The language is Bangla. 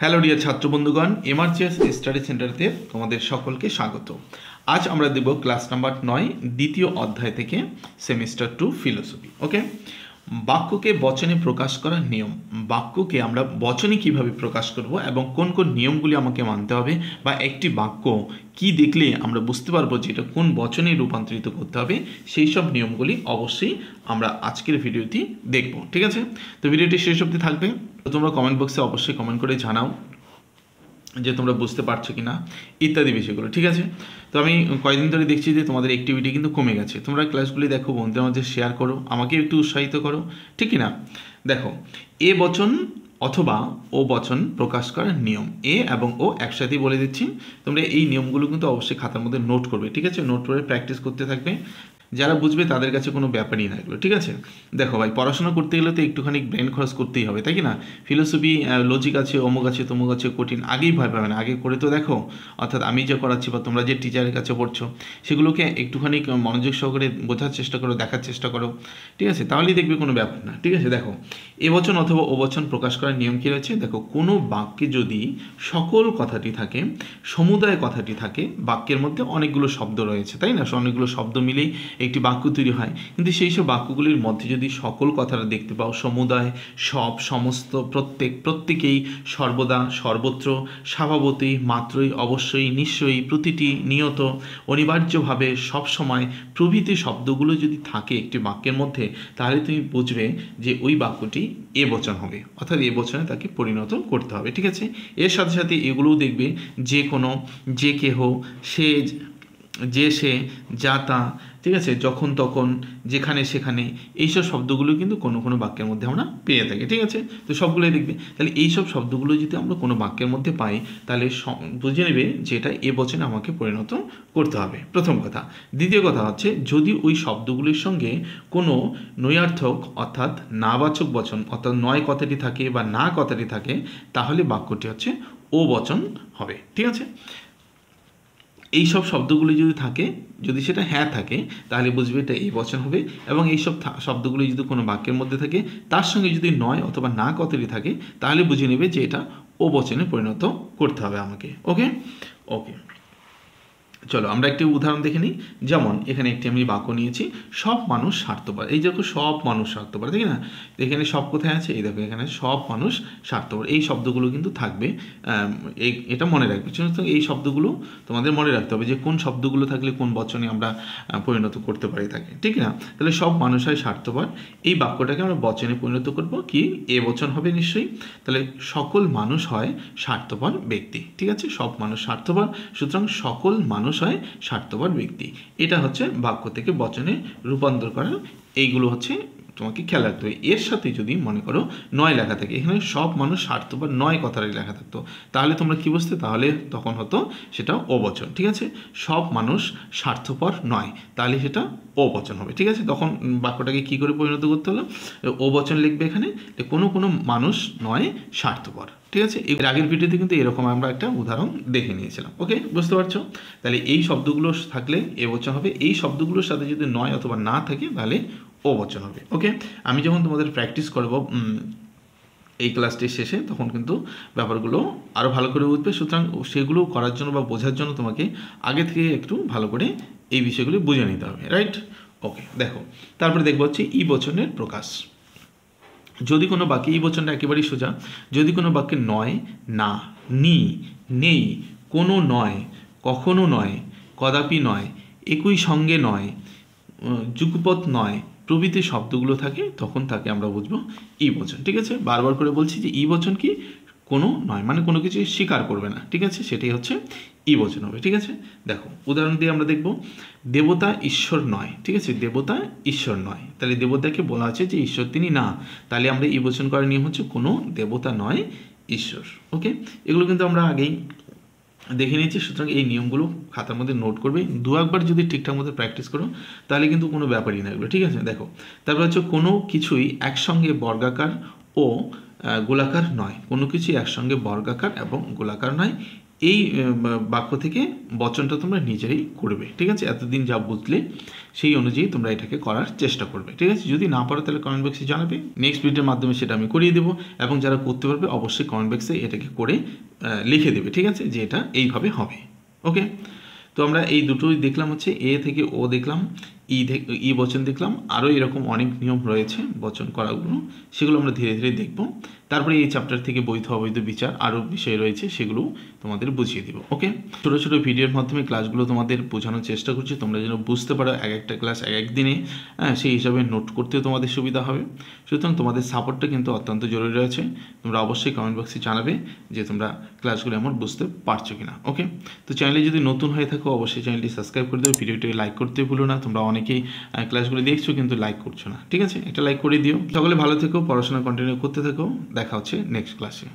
হ্যালো ডিয়ার ছাত্র বন্ধুগণ, এমআরজিএস স্টাডি সেন্টারতে তোমাদের সকলকে স্বাগত। আজ আমরা দেব ক্লাস নাম্বার 9 দ্বিতীয় অধ্যায় থেকে সেমিস্টার 2 ফিলোসফি। ওকে, বাক্যকে বচনে প্রকাশ করার নিয়ম। বাক্যকে আমরা বচনে কিভাবে প্রকাশ করব এবং কোন কোন নিয়মগুলি আমাকে মানতে হবে, বা একটি বাক্য কি দেখলে আমরা বুঝতে পারবো যে এটা কোন বচনে রূপান্তরিত করতে হবে, সেই সব নিয়মগুলি অবশ্যই আমরা আজকের ভিডিওটি দেখব। ঠিক আছে, তো ভিডিওটি শেষ অবধি থাকবে। তো তোমরা কমেন্ট বক্সে অবশ্যই কমেন্ট করে জানাও যে তোমরা বুঝতে পারছো কি না ইত্যাদি বিষয়গুলো। ঠিক আছে, তো আমি কয়েকদিন ধরে দেখছি যে তোমাদের অ্যাক্টিভিটি কিন্তু কমে গেছে। তোমরা ক্লাসগুলি দেখো, বন্ধুদের মধ্যে শেয়ার করো, আমাকে একটু উৎসাহিত করো, ঠিক কি না? দেখো, এ বচন অথবা ও বচন প্রকাশ করার নিয়ম, এ এবং ও একসাথেই বলে দিচ্ছি। তোমরা এই নিয়মগুলো কিন্তু অবশ্যই খাতার মধ্যে নোট করবে। ঠিক আছে, নোট করে প্র্যাকটিস করতে থাকবে। যারা বুঝবে তাদের কাছে কোনো ব্যাপারই না এগুলো। ঠিক আছে, দেখো ভাই, পড়াশোনা করতে গেলে তো একটুখানি ব্রেন খরচ করতেই হবে, তাই কি না? ফিলোসফি লজিক আছে, অমুক আছে, তমুক আছে, কঠিন, আগেই ভয় পাবে না, আগে করে তো দেখো। অর্থাৎ আমি যে করাচ্ছি বা তোমরা যে টিচারের কাছে পড়ছো, সেগুলোকে একটুখানি মনোযোগ সহকারে বোঝার চেষ্টা করো, দেখার চেষ্টা করো। ঠিক আছে, তাহলেই দেখবে কোনো ব্যাপার না। ঠিক আছে, দেখো, এ বচন অথবা ও বচন প্রকাশ করার নিয়ম কী রয়েছে। দেখো, কোনো বাক্যে যদি সকল কথাটি থাকে, সমুদায় কথাটি থাকে, বাক্যের মধ্যে অনেকগুলো শব্দ রয়েছে, তাই না? অনেকগুলো শব্দ মিলেই একটি বাক্য তৈরি হয়। কিন্তু সেই সব বাক্যগুলির মধ্যে যদি সকল কথাটা দেখতে পাও, সমুদায়, সব, সমস্ত, প্রত্যেকেই, সর্বদা, সর্বত্র, স্বভাবতই, মাত্রই, অবশ্যই, নিশ্চয়ই, প্রতিটি, নিয়ত, অনিবার্যভাবে, সবসময় প্রভৃতি শব্দগুলো যদি থাকে একটি বাক্যের মধ্যে, তাহলে তুমি বুঝবে যে ওই বাক্যটি এ বচন হবে, অর্থাৎ এ বচনে তাকে পরিণত করতে হবে। ঠিক আছে, এর সাথে সাথে এগুলোও দেখবে, যে কোনো, যে কেহ, সে, যে সে, যা তা, ঠিক আছে, যখন তখন, যেখানে সেখানে, এইসব শব্দগুলো কিন্তু কোনো কোনো বাক্যের মধ্যে আমরা পেয়ে থাকি। ঠিক আছে, তো সবগুলোই দেখবে। তাহলে এইসব শব্দগুলো যদি আমরা কোনো বাক্যের মধ্যে পাই, তাহলে বুঝে নেবে যে এটা এ বচনে আমাকে পরিণত করতে হবে, প্রথম কথা। দ্বিতীয় কথা হচ্ছে, যদি ওই শব্দগুলির সঙ্গে কোনো নৈয়ার্থক অর্থাৎ নাবাচক বচন, অর্থাৎ নয় কথাটি থাকে বা না কথাটি থাকে, তাহলে বাক্যটি হচ্ছে ও বচন হবে। ঠিক আছে, এই সব শব্দগুলি যদি থাকে, যদি সেটা হ্যাঁ থাকে, তাহলে বুঝবে এটা এই বচন হবে। এবং এই সব শব্দগুলি যদি কোনো বাক্যের মধ্যে থাকে, তার সঙ্গে যদি নয় অথবা না কথাটি থাকে, তাহলে বুঝে নেবে যে এটা ও বচনে পরিণত করতে হবে আমাকে। ওকে ওকে, চলো আমরা একটি উদাহরণ দেখে নিই। যেমন এখানে একটি আমি বাক্য নিয়েছি, সব মানুষ স্বার্থপর। এই দেখো, সব মানুষ স্বার্থপর, ঠিক না? এখানে সব কোথায় আছে? এই দেখো, এখানে সব মানুষ স্বার্থপর। এই শব্দগুলো কিন্তু থাকবে, এটা মনে রাখবে। এই শব্দগুলো তোমাদের মনে রাখতে হবে যে কোন শব্দগুলো থাকলে কোন বচনে আমরা পরিণত করতে পারি তাকে, ঠিক না? তাহলে সব মানুষ হয় স্বার্থপর, এই বাক্যটাকে আমরা বচনে পরিণত করব কি? এ বচন হবে নিশ্চয়ই। তাহলে সকল মানুষ হয় স্বার্থপর ব্যক্তি। ঠিক আছে, সব মানুষ স্বার্থপর, সুতরাং সকল মানুষ হয় স্বার্থপর ব্যক্তি। এটা হচ্ছে বাক্য থেকে বচনে রূপান্তর করার, এইগুলো হচ্ছে তোমাকে খেয়াল রাখতে হবে। এর সাথে যদি মনে করো নয় লেখা থাকে, এখানে সব মানুষ স্বার্থপর নয় কথাটাই লেখা থাকতো, তাহলে তোমরা কি বুঝতে? তাহলে তখন হতো সেটা ও বচন। ঠিক আছে, সব মানুষ স্বার্থপর নয়, তাহলে সেটা ও বচন হবে। ঠিক আছে, তখন বাক্যটাকে কি করে পরিণত করতে হলো? ও বচন লিখবে এখানে, কোনো কোনো মানুষ নয় স্বার্থপর। ঠিক আছে, এর আগের ভিডিওতে কিন্তু এরকম আমরা একটা উদাহরণ দেখে নিয়েছিলাম। ওকে, বুঝতে পারছো? তাহলে এই শব্দগুলো থাকলে এ বচন হবে, এই শব্দগুলোর সাথে যদি নয় অথবা না থাকে, তাহলে ও বচন হবে। ওকে, আমি যখন তোমাদের প্র্যাকটিস করব এই ক্লাসটির শেষে, তখন কিন্তু ব্যাপারগুলো আরও ভালো করে বুঝবে। সুতরাং সেগুলো করার জন্য বা বোঝার জন্য তোমাকে আগে থেকে একটু ভালো করে এই বিষয়গুলি বুঝে নিতে হবে, রাইট? ওকে, দেখো, তারপরে দেখবো হচ্ছে ই বচনের প্রকাশ। যদি কোনো বাক্যে, এই বচনটা একেবারেই সোজা, যদি কোনো বাক্যে নয়, না, নি, নেই, কোনো নয়, কখনো নয়, কদাপি নয়, একই সঙ্গে নয়, যুগপৎ নয় প্রভৃতি শব্দগুলো থাকে, তখন তাকে আমরা বুঝবো ই বচন। ঠিক আছে, বারবার করে বলছি যে ই বচন কি? কোনো নয়, মানে কোনো কিছু স্বীকার করবে না। ঠিক আছে, সেটাই হচ্ছে ই বচন হবে। ঠিক আছে, দেখো উদাহরণ দিয়ে আমরা দেখব, দেবতা ঈশ্বর নয়। ঠিক আছে, দেবতা ঈশ্বর নয়, তাহলে দেবতাকে বলা আছে যে ঈশ্বর তিনি না, তাহলে আমরা ই বচন করার নিয়ম হচ্ছে কোনো দেবতা নয় ঈশ্বর। ওকে, এগুলো কিন্তু আমরা আগেই দেখে নিয়েছি। সুতরাং এই নিয়মগুলো খাতার মধ্যে নোট করবে, দু একবার যদি ঠিকঠাক মতো প্র্যাকটিস করো, তাহলে কিন্তু কোনো ব্যাপারই না এগুলো। ঠিক আছে, দেখো, তারপর হচ্ছে কোনো কিছুই একসঙ্গে বর্গাকার ও গোলাকার নয়, কোনো কিছুই একসঙ্গে বর্গাকার এবং গোলাকার নয়, এই বাক্য থেকে বচনটা তোমরা নিজেরাই করবে, ঠিক আছে? এতদিন যা বুঝলে সেই অনুযায়ী তোমরা এটাকে করার চেষ্টা করবে, ঠিক আছে? যদি না পারো তাহলে কমেন্ট বক্সে জানাবে, নেক্সট ভিডিওর মাধ্যমে সেটা আমি করিয়ে দেবো। এবং যারা করতে পারবে অবশ্যই কমেন্ট বক্সে এটাকে করে লিখে দেবে, ঠিক আছে, যে এটা এইভাবে হবে। ওকে, তো আমরা এই দুটোই দেখলাম, হচ্ছে এ থেকে ও দেখলাম, ই বচন দেখলাম, আরও এরকম অনেক নিয়ম রয়েছে বচন করাগুলো, সেগুলো আমরা ধীরে ধীরে দেখব। তারপরে এই চ্যাপ্টার থেকে বৈধ অবৈধ বিচার আরও বিষয় রয়েছে, সেগুলো তোমাদের বুঝিয়ে দেবো। ওকে, ছোটো ছোটো ভিডিওর মাধ্যমে ক্লাসগুলো তোমাদের বোঝানোর চেষ্টা করছি, তোমরা যেন বুঝতে পারো এক একটা ক্লাস এক এক দিনে, সেই হিসাবে নোট করতেও তোমাদের সুবিধা হবে। সুতরাং তোমাদের সাপোর্টটা কিন্তু অত্যন্ত জরুরি রয়েছে। তোমরা অবশ্যই কমেন্ট বক্সে জানাবে যে তোমরা ক্লাসগুলো এমন বুঝতে পারছো কিনা। ওকে, তো চ্যানেলে যদি নতুন হয়ে থাকো অবশ্যই চ্যানেলটি সাবস্ক্রাইব করে দেবে, ভিডিওটি লাইক করতে ভুলো না। তোমরা অনেকেই ক্লাসগুলো দেখছো কিন্তু লাইক করছো না, ঠিক আছে? এটা লাইক করে দিও। সকলে ভালো থেকো, পড়াশোনা কন্টিনিউ করতে থাকো। দেখা হচ্ছে নেক্সট ক্লাসে।